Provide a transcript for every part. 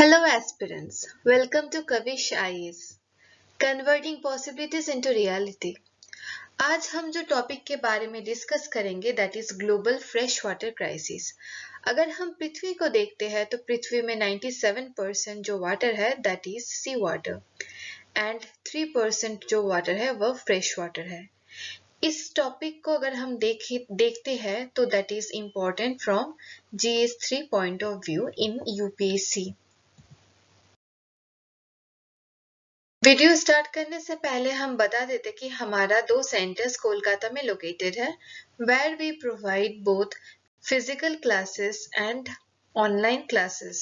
Hello aspirants, welcome to Kavish IAS, Converting Possibilities into Reality। आज हम जो topic के बारे में डिस्कस करेंगे that is global fresh water crisis. अगर हम पृथ्वी को देखते हैं तो पृथ्वी में 97% जो वाटर है that is sea water and 3% जो वाटर है वह फ्रेश वाटर है। इस टॉपिक को अगर हम देखते हैं तो that is important from GS3 point of view in UPSC। Video start करने से पहले हम बता देते कि हमारा 2 सेंटर्स कोलकाता में लोकेटेड है where we provide both physical classes and online classes.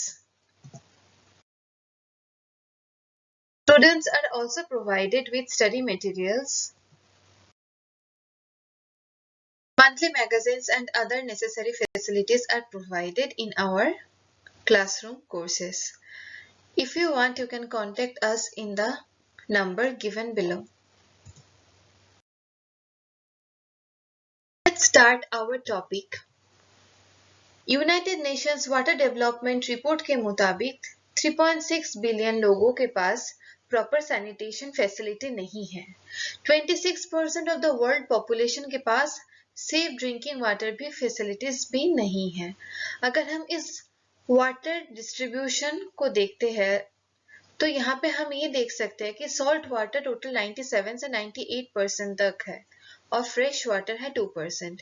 Students are also provided with study materials, monthly magazines and other necessary facilities are provided in our classroom courses. If you want, you can contact us in the number given below. Let's start our topic. United Nations water development report के मुताबिक 3.6 billion लोगों के पास proper sanitation facility नहीं है। 26% of the world population के पास safe drinking water भी facilities भी नहीं है। अगर हम इस वाटर डिस्ट्रीब्यूशन को देखते हैं तो यहाँ पे हम ये देख सकते हैं कि सॉल्ट वाटर टोटल 97 से 98% तक है और फ्रेश वाटर है 2%।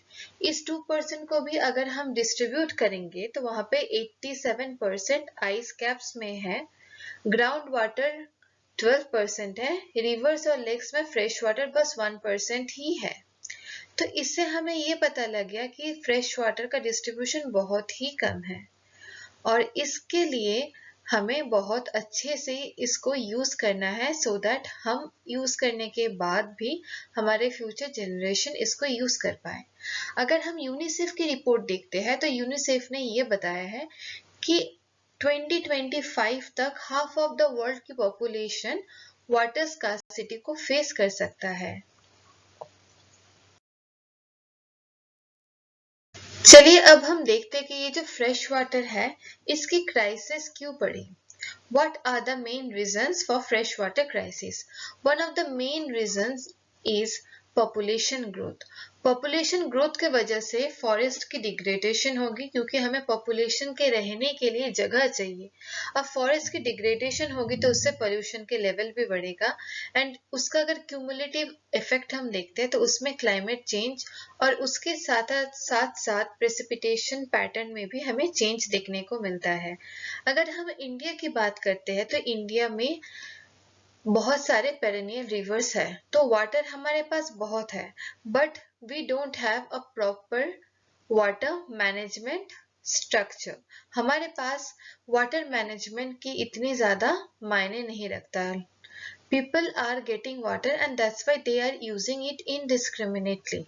इस 2% को भी अगर हम डिस्ट्रीब्यूट करेंगे तो वहां पे 87% आइस कैप्स में है, ग्राउंड वाटर 12% है, रिवर्स और लेक्स में फ्रेश वाटर बस 1% ही है। तो इससे हमें ये पता लग गया कि फ्रेश वाटर का डिस्ट्रीब्यूशन बहुत ही कम है और इसके लिए हमें बहुत अच्छे से इसको यूज करना है सो दैट हम यूज करने के बाद भी हमारे फ्यूचर जनरेशन इसको यूज कर पाए। अगर हम यूनिसेफ की रिपोर्ट देखते हैं तो यूनिसेफ ने ये बताया है कि 2025 तक हाफ ऑफ द वर्ल्ड की पॉपुलेशन वाटर स्कार्सिटी को फेस कर सकता है। चलिए अब हम देखते हैं कि ये जो फ्रेश वाटर है इसकी क्राइसिस क्यों पड़ी। What are the main reasons for freshwater crisis? One of the main reasons is population growth. Population growth के वजह से फॉरेस्ट की डिग्रेडेशन होगी क्योंकि हमें पॉपुलेशन के रहने के लिए जगह चाहिए। अब फॉरेस्ट की डिग्रेडेशन होगी तो उससे पोल्यूशन के लेवल भी बढ़ेगा एंड उसका अगर क्यूमुलेटिव इफेक्ट हम देखते हैं तो उसमें क्लाइमेट चेंज और उसके साथ साथ प्रेसिपिटेशन पैटर्न में भी हमें चेंज देखने को मिलता है। अगर हम इंडिया की बात करते हैं तो इंडिया में बहुत सारे पेरेनियल रिवर्स है तो वाटर हमारे पास बहुत है but we don't have a proper water management structure. हमारे पास वाटर मैनेजमेंट की इतनी ज्यादा मायने नहीं रखता है। People are getting water and that's why they are using it indiscriminately.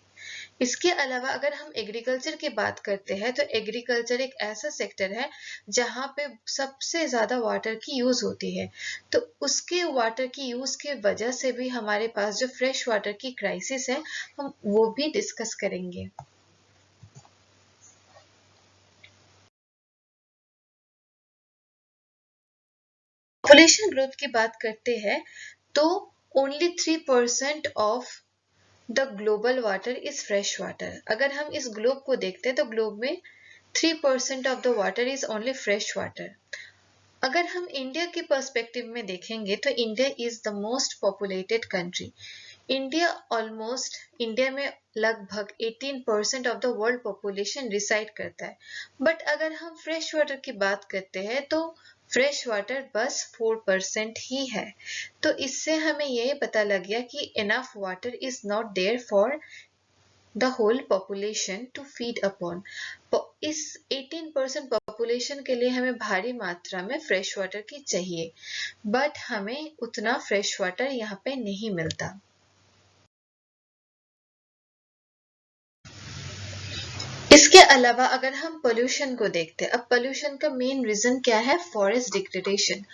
इसके अलावा अगर हम एग्रीकल्चर की बात करते हैं तो एग्रीकल्चर एक ऐसा सेक्टर है जहां पे सबसे ज्यादा वाटर की यूज होती है तो उसके वाटर की यूज के वजह से भी हमारे पास जो फ्रेश वाटर की क्राइसिस है हम वो भी डिस्कस करेंगे। पॉपुलेशन ग्रोथ की बात करते हैं तो only 3% of the global water is fresh water. अगर हम इस ग्लोब को देखते हैं तो ग्लोब में 3% of the water is only fresh water. अगर हम इंडिया के पर्सपेक्टिव में देखेंगे तो India is the most populated country. India में लगभग 18% of the world population reside करता है बट अगर हम फ्रेश वाटर की बात करते हैं तो फ्रेश वाटर बस 4% ही है। तो इससे हमें ये पता लग गया कि enough water is not there for the whole population to feed upon. इस 18% पॉपुलेशन के लिए हमें भारी मात्रा में फ्रेश वाटर की चाहिए बट हमें उतना फ्रेश वाटर यहाँ पे नहीं मिलता। इसके अलावा अगर हम पोल्यूशन को देखते हैं, अब पोल्यूशन का मेन रीजन क्या है? Forest degradation.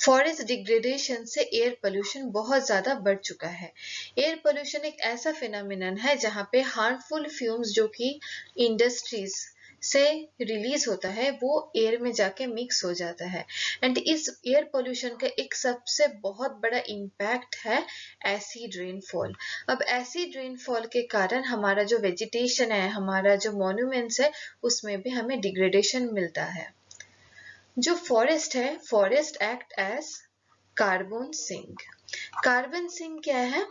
फॉरेस्ट डिग्रेडेशन से एयर पोल्यूशन बहुत ज्यादा बढ़ चुका है। एयर पोल्यूशन एक ऐसा फिनोमिनन है जहां पे हार्मफुल फ्यूम्स जो कि इंडस्ट्रीज से रिलीज होता है वो एयर में जाके मिक्स हो जाता है। एंड इस एयर पोल्यूशन का एक सबसे बहुत बड़ा इम्पैक्ट है एसिड रेनफॉल। अब एसिड रेनफॉल के कारण हमारा जो वेजिटेशन है, हमारा जो मॉन्यूमेंट्स है, उसमें भी हमें डिग्रेडेशन मिलता है। जो फॉरेस्ट है, forest act as carbon sink. Carbon sink क्या है?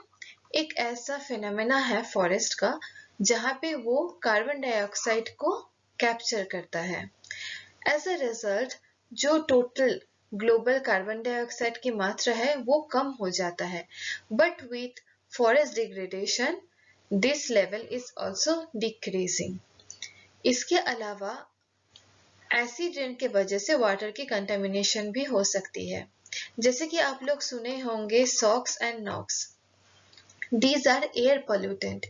एक ऐसा फिनोमेना है फॉरेस्ट का जहां पे वो कार्बन डाइऑक्साइड को कैप्चर करता है। एज अ रिजल्ट जो टोटल ग्लोबल कार्बन डाइऑक्साइड की मात्रा है वो कम हो जाता है। But with forest degradation this level is also decreasing. इसके अलावा एसिड रेन के वजह से वाटर की कंटेमिनेशन भी हो सकती है। जैसे कि आप लोग सुने होंगे SOx and NOx, these are air pollutant.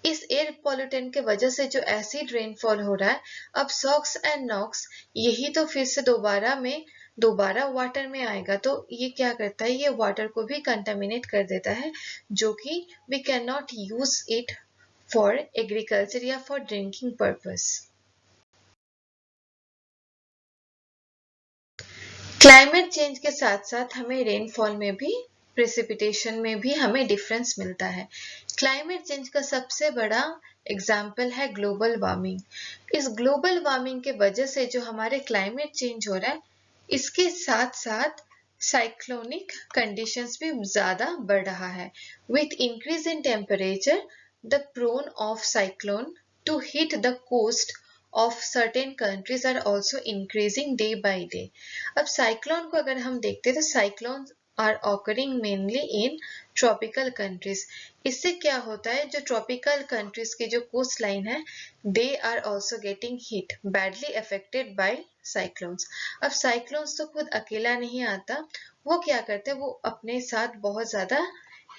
इस एयर पोल्यूटेंट के वजह से जो एसिड रेनफॉल हो रहा है, अब सॉक्स एंड नॉक्स यही तो फिर से दोबारा वाटर में आएगा, तो ये क्या करता है, ये वाटर को भी कंटामिनेट कर देता है, जो कि we can not use it for agriculture या for drinking purpose. Climate change के साथ साथ हमें रेनफॉल में भी, प्रेसिपिटेशन में भी हमें डिफरेंस मिलता है। क्लाइमेट चेंज का सबसे बड़ा एग्जाम्पल है ग्लोबल वार्मिंग। इस ग्लोबल वार्मिंग के वजह से जो हमारे क्लाइमेट चेंज हो रहा है, इसके साथ साथ साइक्लोनिक कंडीशंस भी ज्यादा बढ़ रहा है। With increase in temperature the prone of cyclone to hit the coast of certain countries are also increasing day by day. अब साइक्लोन को अगर हम देखते हैं तो cyclone are occurring mainly in tropical countries. इससे क्या होता है, जो tropical countries के जो कोस्ट लाइन है, they are also getting hit, badly affected by cyclones. अब साइक्लोन्स तो खुद अकेला नहीं आता, वो क्या करते हैं, वो अपने साथ बहुत ज्यादा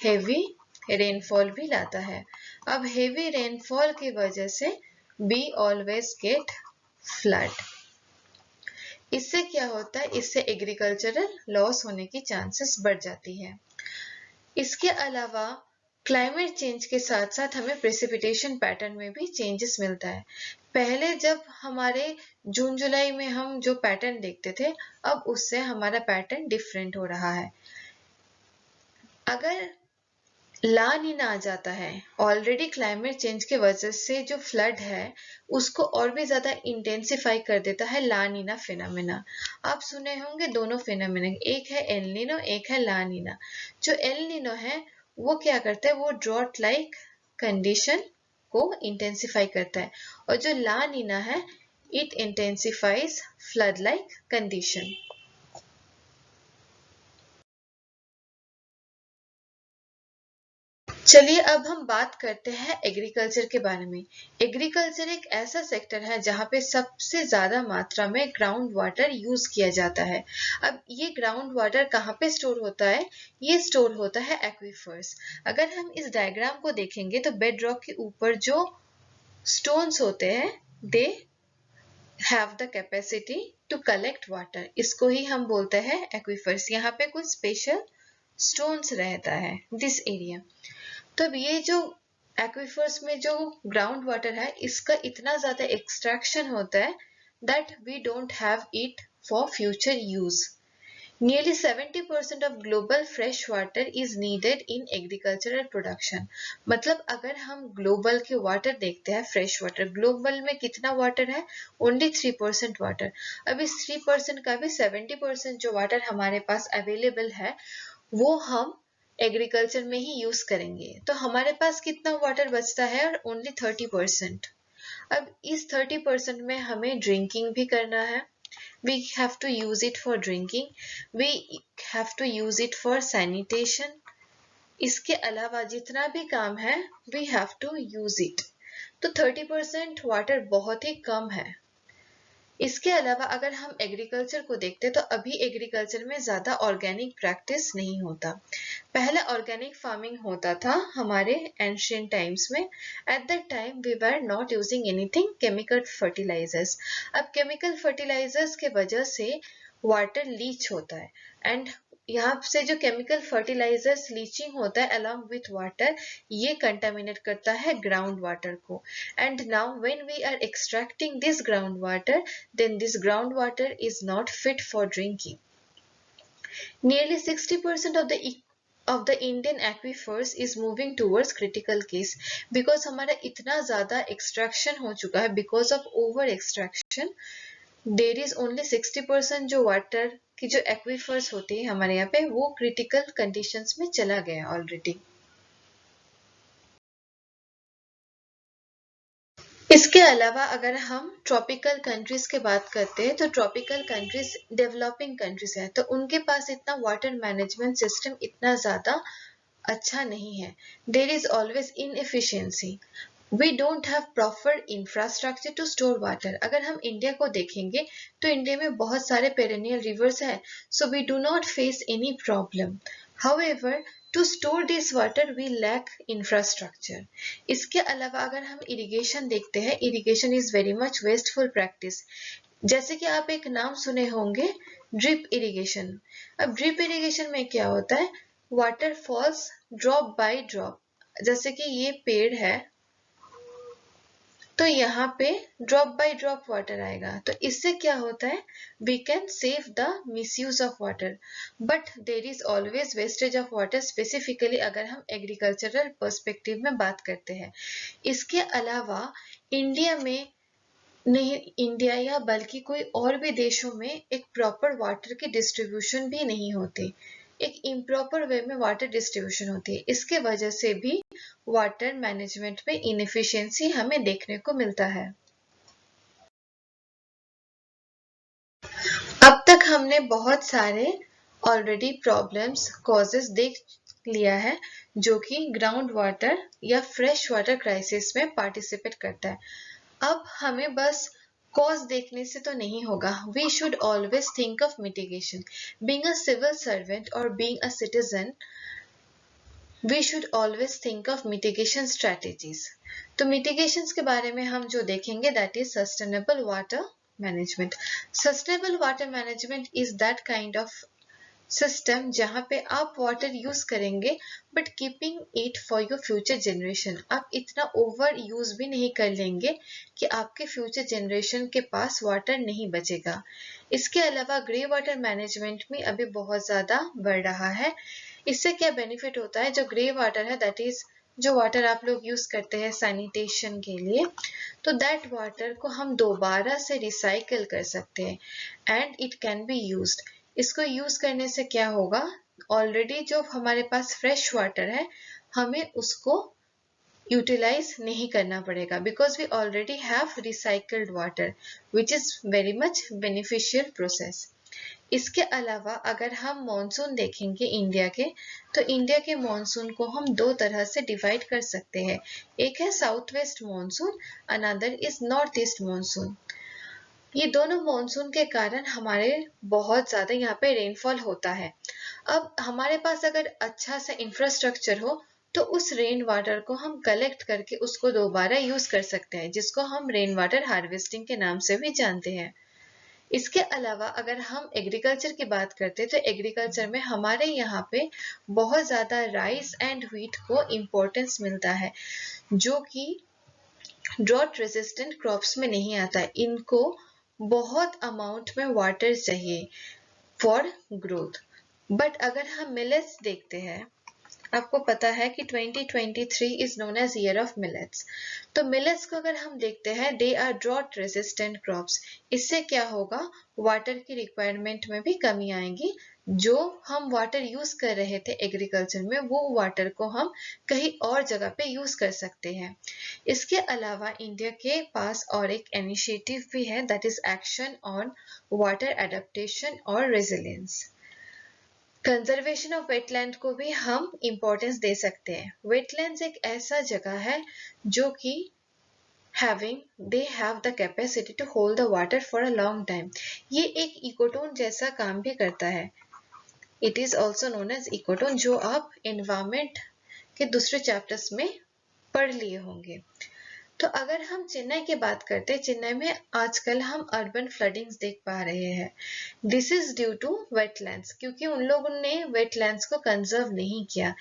हेवी रेनफॉल भी लाता है। अब हेवी रेनफॉल की वजह से we always get flood. इससे क्या होता है, इससे एग्रीकल्चरल लॉस होने की चांसेस बढ़ जाती है। इसके अलावा क्लाइमेट चेंज के साथ साथ हमें प्रेसिपिटेशन पैटर्न में भी चेंजेस मिलता है। पहले जब हमारे जून जुलाई में हम जो पैटर्न देखते थे, अब उससे हमारा पैटर्न डिफरेंट हो रहा है। अगर ला नीना आ जाता है, ऑलरेडी क्लाइमेट चेंज के वजह से जो फ्लड है उसको और भी ज्यादा इंटेंसिफाई कर देता है ला नीना फिनोमेना। आप सुने होंगे दोनों फिनोमेना, एक है एल नीनो, एक है ला नीना। जो एल नीनो है वो क्या करता है, वो ड्रॉट लाइक कंडीशन को इंटेंसिफाई करता है, और जो ला नीना है it intensifies flood like condition. चलिए अब हम बात करते हैं एग्रीकल्चर के बारे में। एग्रीकल्चर एक ऐसा सेक्टर है जहां पे सबसे ज्यादा मात्रा में ग्राउंड वाटर यूज किया जाता है। अब ये ग्राउंड वाटर कहाँ पे स्टोर होता है, ये स्टोर होता है एक्वीफर्स। अगर हम इस डायग्राम को देखेंगे तो बेड रॉक के ऊपर जो स्टोन्स होते हैं, they have the capacity to collect water, इसको ही हम बोलते हैं एक्वीफर्स। यहाँ पे कुछ स्पेशल स्टोन्स रहता है दिस एरिया। तो अब ये जो एक्वीफर्स में जो ग्राउंड वाटर है, इसका इतना ज्यादा एक्सट्रैक्शन होता है that we don't have it for future use. Nearly 70% of global fresh water is needed in agricultural production. मतलब अगर हम ग्लोबल के वाटर देखते हैं, फ्रेश वाटर, ग्लोबल में कितना वाटर है, ओनली 3% वाटर। अब इस 3% का भी 70% जो वाटर हमारे पास अवेलेबल है वो हम एग्रीकल्चर में ही यूज करेंगे, तो हमारे पास कितना वाटर बचता है, और ओनली 30%। अब इस 30% में हमें ड्रिंकिंग भी करना है, we have to use it for drinking, we have to use it for sanitation। इसके अलावा जितना भी काम है we have to use it। तो 30% वाटर बहुत ही कम है। इसके अलावा अगर हम एग्रीकल्चर को देखते तो अभी एग्रीकल्चर में ज्यादा ऑर्गेनिक प्रैक्टिस नहीं होता। पहले ऑर्गेनिक फार्मिंग होता था हमारे एंशिएंट टाइम्स में। At that time we were not using anything chemical fertilisers. अब केमिकल फर्टिलाइजर्स के वजह से वाटर लीच होता है, एंड यहाँ से जो केमिकल फर्टिलाइजर्स लीचिंग होता है अलोंग विथ वाटर, ये कंटामिनेट करता है ग्राउंड वाटर को. And now when we are extracting this ground water, then this ground water is not fit for drinking. Nearly 60% of the Indian aquifers is moving towards critical case because हमारा इतना ज़्यादा extraction हो चुका है. Because of over extraction, there is only 60% जो water की जो aquifers होती है हमारे यहाँ पे, वो critical conditions में चला गया already. इसके अलावा अगर हम ट्रॉपिकल कंट्रीज की बात करते हैं, तो ट्रॉपिकल कंट्रीज डेवलपिंग कंट्रीज हैं, तो उनके पास इतना वाटर मैनेजमेंट सिस्टम इतना ज़्यादा अच्छा नहीं है. There is always inefficiency. We don't have proper infrastructure to store water. अगर हम इंडिया को देखेंगे तो इंडिया में बहुत सारे पेरेनियल रिवर्स हैं, so we do not face any problem. However, to store this water we lack infrastructure. इसके अलावा अगर हम इरिगेशन देखते हैं, irrigation is very much wasteful practice. जैसे कि आप एक नाम सुने होंगे, ड्रिप इरिगेशन. अब ड्रिप इरिगेशन में क्या होता है, water falls drop by drop. जैसे कि ये पेड़ है, तो यहाँ पे ड्रॉप बाय ड्रॉप वाटर आएगा. तो इससे क्या होता है, we can save the misuse of water. But there is always wastage of water, specifically अगर हम एग्रीकल्चरल पर्सपेक्टिव में बात करते हैं. इसके अलावा इंडिया में नहीं, इंडिया या बल्कि कोई और भी देशों में एक प्रॉपर वाटर की डिस्ट्रीब्यूशन भी नहीं होती. एक इम्प्रॉपर वे में वाटर डिस्ट्रीब्यूशन होती है. इसके वजह से भी वाटर मैनेजमेंट में इनएफिशिएंसी हमें देखने को मिलता है. अब तक हमने बहुत सारे ऑलरेडी प्रॉब्लम्स, कॉजेस देख लिया है जो कि ग्राउंड वाटर या फ्रेश वाटर क्राइसिस में पार्टिसिपेट करता है. अब हमें बस कॉज देखने से तो नहीं होगा. We should always think of mitigation. Being a civil servant और being a citizen, we should always think of mitigation strategies. तो मिटिगेशंस के बारे में हम जो देखेंगे, that is sustainable water management. Sustainable water management is that kind of system जहाँ पे आप वाटर यूज करेंगे but keeping it for your future generation. आप इतना ओवर यूज भी नहीं कर लेंगे कि आपके फ्यूचर जनरेशन के पास वाटर नहीं बचेगा. इसके अलावा ग्रे वाटर मैनेजमेंट में अभी बहुत ज़्यादा बढ़ रहा है. इससे क्या बेनिफिट होता है, जो ग्रे वाटर है, दैट इज जो वाटर आप लोग यूज करते हैं सैनिटेशन के लिए, तो दैट वाटर को हम दोबारा से रिसाइकल कर सकते हैं and it can be used. इसको यूज करने से क्या होगा, ऑलरेडी जो हमारे पास फ्रेश वाटर है हमें उसको यूटिलाइज नहीं करना पड़ेगा, because we already have recycled water which is very much beneficial process. इसके अलावा अगर हम मॉनसून देखेंगे इंडिया के, तो इंडिया के मॉनसून को हम दो तरह से डिवाइड कर सकते हैं. एक है south west monsoon, another is north east monsoon. ये दोनों मॉनसून के कारण हमारे बहुत ज़्यादा यहाँ पे रेनफॉल होता है. अब हमारे पास अगर अच्छा सा इंफ्रास्ट्रक्चर हो तो उस रेन वाटर को हम कलेक्ट करके उसको दोबारा यूज कर सकते हैं, जिसको हम रेन वाटर हार्वेस्टिंग के नाम से भी जानते हैं. इसके अलावा अगर हम एग्रीकल्चर की बात करते हैं, तो एग्रीकल्चर में हमारे यहाँ पे बहुत ज़्यादा राइस एंड व्हीट को इम्पोर्टेंस मिलता है, जो कि ड्रॉट रेजिस्टेंट क्रॉप्स में नहीं आता है. इनको बहुत अमाउंट में वाटर चाहिए फॉर ग्रोथ. बट अगर हम मिलेट्स देखते हैं, आपको पता है कि 2023 is known as year of millets. तो मिलेट्स को अगर हम देखते हैं, they are drought resistant crops. इससे क्या होगा, वाटर की रिक्वायरमेंट में भी कमी आएगी. जो हम वाटर यूज कर रहे थे एग्रीकल्चर में, वो वाटर को हम कहीं और जगह पे यूज कर सकते हैं. इसके अलावा इंडिया के पास और एक इनिशिएटिव भी है, that is action on water adaptation और रेजिलियंस. कंजर्वेशन ऑफ वेटलैंड को भी हम इम्पोर्टेंस दे सकते हैं. वेटलैंड्स एक ऐसा जगह है जो कि they have the capacity to hold the water for a long time. ये एक इकोटोन जैसा काम भी करता है. It is also known as ecotone, जो आप एनवायरमेंट के दूसरे चैप्टर्स में पढ़ लिए होंगे. तो अगर हम चेन्नई की बात करते हैं, चेन्नई में आजकल हम अर्बन फ्लडिंग्स देख पा रहे हैं। This is due to wetlands, क्योंकि उन लोगों ने वेटलैंड्स को कंजर्व नहीं किया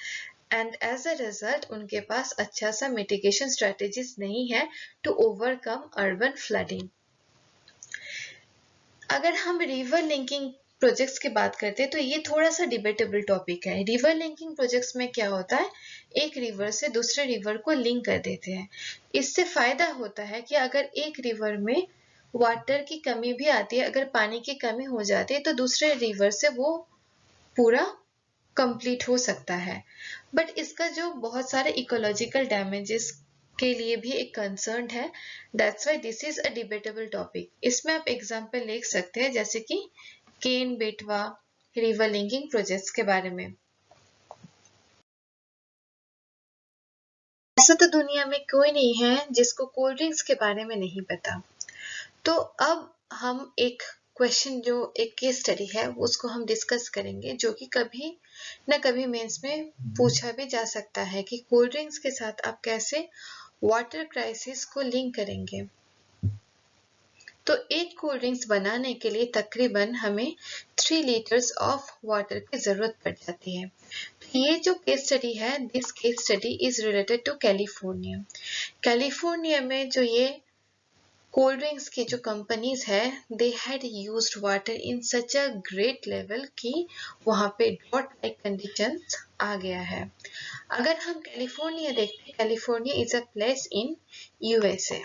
एंड एज अ रिजल्ट उनके पास अच्छा सा मिटिगेशन स्ट्रेटेजीज नहीं है टू ओवरकम अर्बन फ्लडिंग। अगर हम रिवर लिंकिंग प्रोजेक्ट्स की बात करते हैं तो ये थोड़ा सा डिबेटेबल टॉपिक है। रिवर लिंकिंग प्रोजेक्ट्स में क्या होता है, एक रिवर से दूसरे रिवर को लिंक कर देते हैं। इससे फायदा होता है कि अगर एक रिवर में वाटर की कमी भी आती है, अगर पानी की कमी हो जाती है, तो दूसरे रिवर से वो पूरा कंप्लीट हो सकता है। बट इसका जो बहुत सारे इकोलॉजिकल डैमेजेस के लिए भी एक कंसर्न है। That's why this is a debatable topic. इसमें आप एग्जांपल लिख सकते हैं जैसे कि केन बेटवा रिवर लिंकिंग प्रोजेक्ट्स के बारे में। ऐसा तो दुनिया में कोई नहीं है जिसको कोल्ड ड्रिंक्स के बारे में नहीं पता। तो अब हम एक क्वेश्चन, जो एक केस स्टडी है, उसको हम डिस्कस करेंगे, जो कि कभी न कभी मेंस में पूछा भी जा सकता है कि कोल्ड ड्रिंक्स के साथ आप कैसे वाटर क्राइसिस को लिंक करेंगे। तो एक कोल्ड ड्रिंक्स बनाने के लिए तकरीबन हमें 3 लीटर्स ऑफ वाटर की जरूरत पड़ जाती है। तो ये जो केस स्टडी है, this case study is related to California. California में जो ये कोल्ड ड्रिंक्स की जो कंपनीज है, they had used water in such a great level कि वहां पे ड्रॉट लाइक कंडीशंस आ गया है। अगर हम कैलिफोर्निया देखते हैं, California is a place in USA.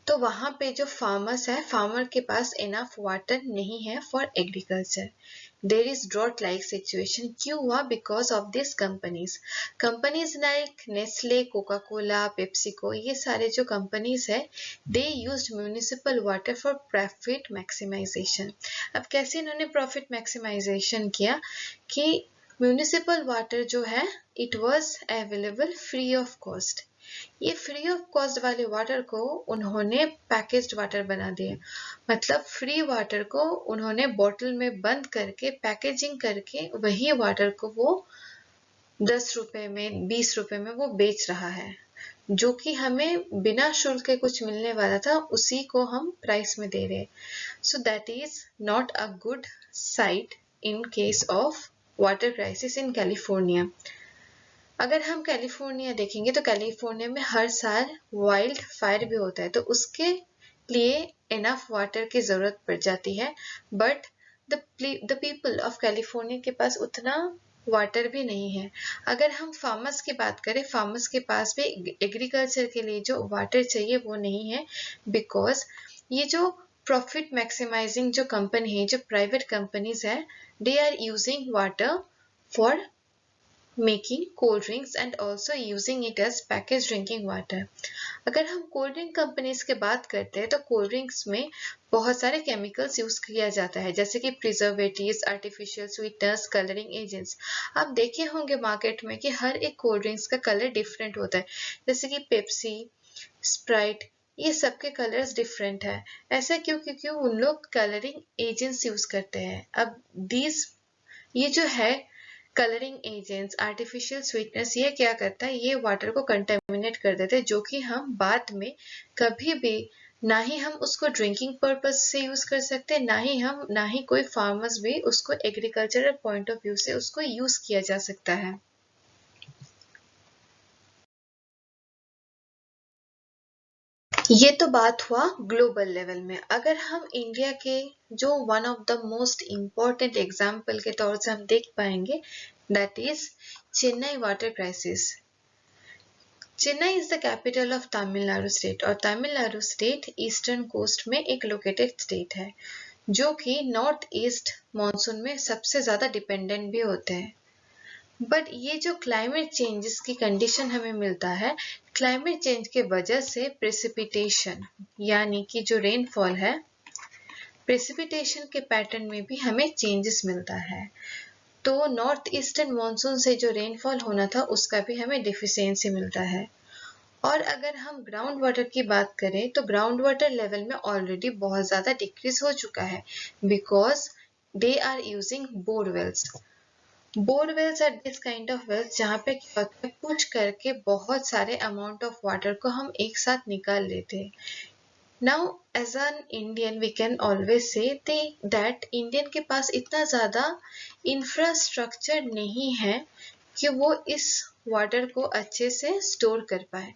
तो वहां पे जो फार्मर्स है, फार्मर के पास इनफ वाटर नहीं है for agriculture. There is drought like situation. क्यों हुआ? Because of this companies like Nestle, Coca Cola, PepsiCo, ये सारे जो कंपनीज है, they used municipal water for profit maximisation. अब कैसे इन्होंने प्रॉफिट मैक्सिमाइजेशन किया कि म्यूनिसिपल वाटर जो है, it was available free of cost. ये फ्री ऑफ कॉस्ट वाले वाटर को उन्होंने पैकेज्ड वाटर बना दिया। मतलब फ्री वाटर को उन्होंने बोतल में बंद करके पैकेजिंग करके वही वाटर को वो 10 रुपए में, 20 रुपए में वो बेच रहा है। जो कि हमें बिना शुल्क के कुछ मिलने वाला था, उसी को हम प्राइस में दे रहे। So that is not a good site in case of water crisis in California. अगर हम कैलिफोर्निया देखेंगे तो कैलिफोर्निया में हर साल वाइल्ड फायर भी होता है, तो उसके लिए इनफ वाटर की जरूरत पड़ जाती है। But the people of California के पास उतना वाटर भी नहीं है। अगर हम फार्मर्स की बात करें, फार्मर्स के पास भी एग्रीकल्चर के लिए जो वाटर चाहिए वो नहीं है। बिकॉज ये जो प्रॉफिट मैक्सिमाइजिंग जो कंपनी है, जो प्राइवेट कंपनीज है, they are using water for making cold drinks and also using it as packaged drinking water। अगर हम कोल्ड ड्रिंक कंपनीज की बात करते हैं तो कोल्ड ड्रिंक्स में बहुत सारे केमिकल्स यूज किया जाता है, जैसे कि preservatives, artificial sweeteners, colouring agents. आप देखे होंगे मार्केट में कि हर एक कोल्ड ड्रिंक्स का कलर डिफरेंट होता है, जैसे कि पेप्सी, स्प्राइट, ये सबके कलर्स डिफरेंट है। ऐसा क्यों? क्योंकि उन लोग कलरिंग एजेंट्स यूज करते हैं। अब ये जो है कलरिंग एजेंट्स, आर्टिफिशियल स्वीटनेस, ये क्या करता है, ये वाटर को कंटेमिनेट कर देते हैं, जो कि हम बाद में कभी भी ना ही हम उसको ड्रिंकिंग पर्पस से यूज कर सकते, ना ही कोई फार्मर्स भी उसको एग्रीकल्चरल पॉइंट ऑफ व्यू से उसको यूज किया जा सकता है। ये तो बात हुआ ग्लोबल लेवल में। अगर हम इंडिया के जो one of the most important example के तौर से हम देख पाएंगे, that is Chennai water crisis. Chennai is the capital of Tamil Nadu state, और तमिलनाडु स्टेट ईस्टर्न कोस्ट में एक लोकेटेड स्टेट है, जो कि नॉर्थ ईस्ट मानसून में सबसे ज्यादा डिपेंडेंट भी होते हैं। बट ये जो क्लाइमेट चेंजेस की कंडीशन हमें मिलता है, क्लाइमेट चेंज के वजह से प्रेसिपिटेशन यानी कि जो रेनफॉल है, प्रेसिपिटेशन के पैटर्न में भी हमें चेंजेस मिलता है। तो नॉर्थ ईस्टर्न मानसून से जो रेनफॉल होना था, उसका भी हमें डिफिशियंसी मिलता है। और अगर हम ग्राउंड वाटर की बात करें तो ग्राउंड वाटर लेवल में ऑलरेडी बहुत ज्यादा डिक्रीज हो चुका है, because they are using borewells. Borewells are this kind of wells जहाँ पे क्या होता है, पुश करके बहुत सारे अमाउंट ऑफ वाटर को हम एक साथ निकाल लेते हैं। Now, as an Indian, we can always say that Indian के पास इतना ज़्यादा इंफ्रास्ट्रक्चर नहीं है कि वो इस वाटर को अच्छे से स्टोर कर पाए।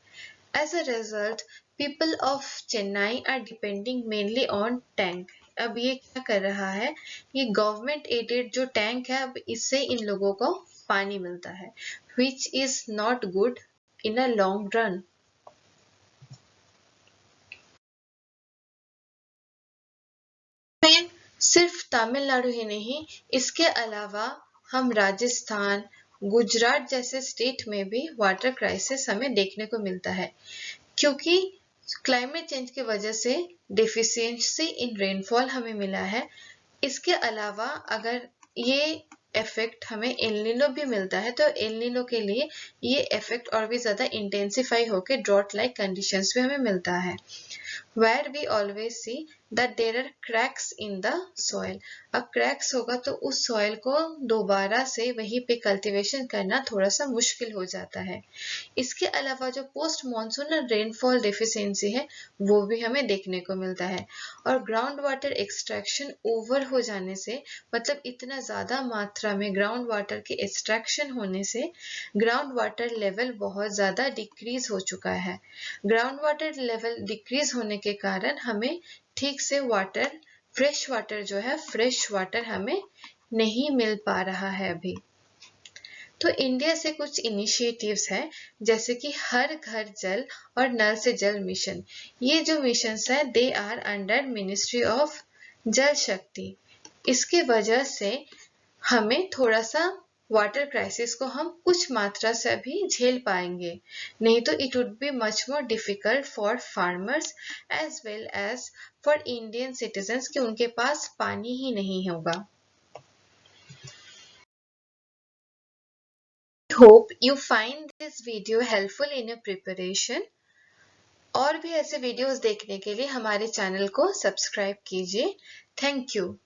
As a result, people of Chennai are depending mainly on tank. अब ये क्या कर रहा है, ये गवर्नमेंट एडेड जो टैंक है, अब इससे इन लोगों को पानी मिलता है, which is not good in a long run. में सिर्फ तमिलनाडु ही नहीं, इसके अलावा हम राजस्थान, गुजरात जैसे स्टेट में भी वाटर क्राइसिस हमें देखने को मिलता है, क्योंकि क्लाइमेट चेंज की वजह से डेफिशिएंसी इन रेनफॉल हमें मिला है। इसके अलावा अगर ये इफेक्ट हमें एल नीनो भी मिलता है, तो एल नीनो के लिए ये इफेक्ट और भी ज़्यादा इंटेंसिफाई होकर ड्रॉट लाइक कंडीशंस भी हमें मिलता है, where we always see that there are cracks in the soil. अब cracks होगा तो उस soil को दोबारा से वहीं पे कल्टीवेशन करना थोड़ा सा मुश्किल हो जाता है। इसके अलावा जो पोस्ट मॉनसूनल रेनफॉल डेफिशिएंसी है वो भी हमें देखने को मिलता है, और ग्राउंड वाटर एक्सट्रैक्शन ओवर हो जाने से, मतलब इतना ज़्यादा मात्रा में ग्राउंड वाटर के एक्सट्रैक्शन होने से ग्राउंड वाटर लेवल बहुत ज़्यादा डिक्रीज हो चुका है। ग्राउंड वाटर लेवल डिक्रीज होने के कारण हमें ठीक से वाटर, फ्रेश वाटर जो है, फ्रेश वाटर हमें नहीं मिल पा रहा है अभी। तो इंडिया से कुछ इनिशिएटिव्स हैं, जैसे कि हर घर जल और नल से जल मिशन। ये जो मिशंस है they are under ministry of Jal Shakti. इसके वजह से हमें थोड़ा सा वाटर क्राइसिस को हम कुछ मात्रा से भी झेल पाएंगे, नहीं तो it would be much more difficult for farmers as well as for Indian citizens कि उनके पास पानी ही नहीं होगा। Hope you find this video helpful in your preparation. और भी ऐसे वीडियोस देखने के लिए हमारे चैनल को सब्सक्राइब कीजिए। Thank you.